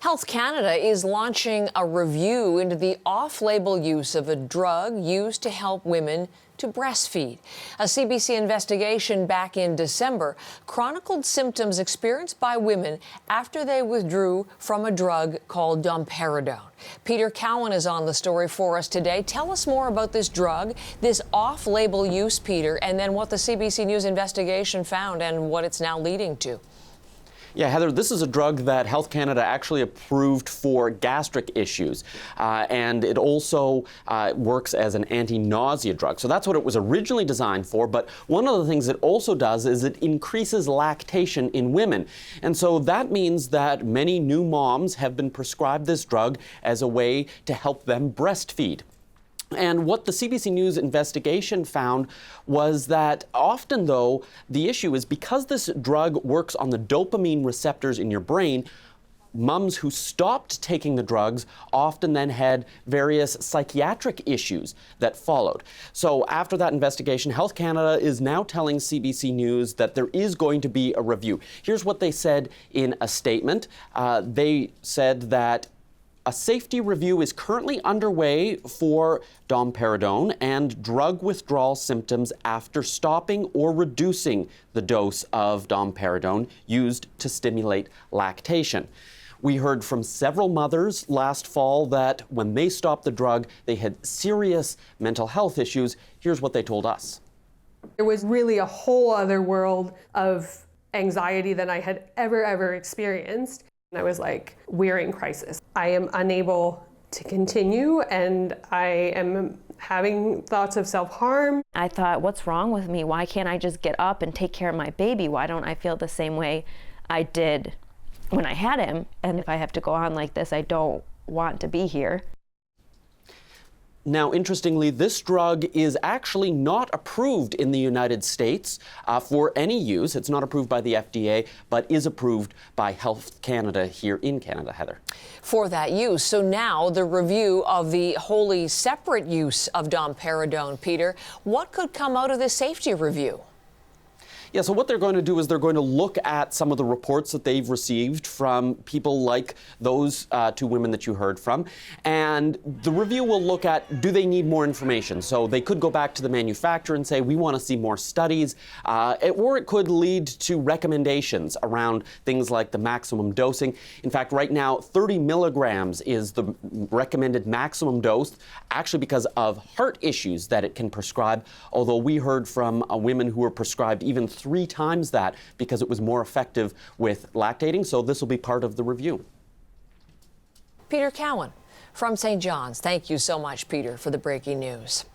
Health Canada is launching a review into the off-label use of a drug used to help women to breastfeed. A CBC investigation back in December chronicled symptoms experienced by women after they withdrew from a drug called domperidone. Peter Cowan is on the story for us today. Tell us more about this drug, this off-label use, Peter, and then what the CBC News investigation found and what it's now leading to. Yeah, Heather, this is a drug that Health Canada actually approved for gastric issues, and it also works as an anti-nausea drug. So that's what it was originally designed for, but one of the things it also does is it increases lactation in women. And so that means that many new moms have been prescribed this drug as a way to help them breastfeed. And what the CBC News investigation found was that often, though, the issue is because this drug works on the dopamine receptors in your brain, mums who stopped taking the drugs often then had various psychiatric issues that followed. So after that investigation, Health Canada is now telling CBC News that there is going to be a review. Here's what they said in a statement. They said that a safety review is currently underway for domperidone and drug withdrawal symptoms after stopping or reducing the dose of domperidone used to stimulate lactation. We heard from several mothers last fall that when they stopped the drug, they had serious mental health issues. Here's what they told us. There was really a whole other world of anxiety than I had ever experienced. I was like, we're in crisis. I am unable to continue and I am having thoughts of self-harm. I thought, what's wrong with me? Why can't I just get up and take care of my baby? Why don't I feel the same way I did when I had him? And if I have to go on like this, I don't want to be here. Now, interestingly, this drug is actually not approved in the United States for any use. It's not approved by the FDA, but is approved by Health Canada here in Canada, Heather. For that use. So now the review of the wholly separate use of domperidone, Peter. What could come out of this safety review? Yeah, so what they're going to do is they're going to look at some of the reports that they've received from people like those two women that you heard from. And the review will look at, do they need more information? So they could go back to the manufacturer and say, we want to see more studies. Or it could lead to recommendations around things like the maximum dosing. In fact, right now, 30 milligrams is the recommended maximum dose, actually because of heart issues that it can prescribe. Although we heard from women who were prescribed even 3 times that because it was more effective with lactating. So this will be part of the review. Peter Cowan from St. John's. Thank you so much, Peter, for the breaking news.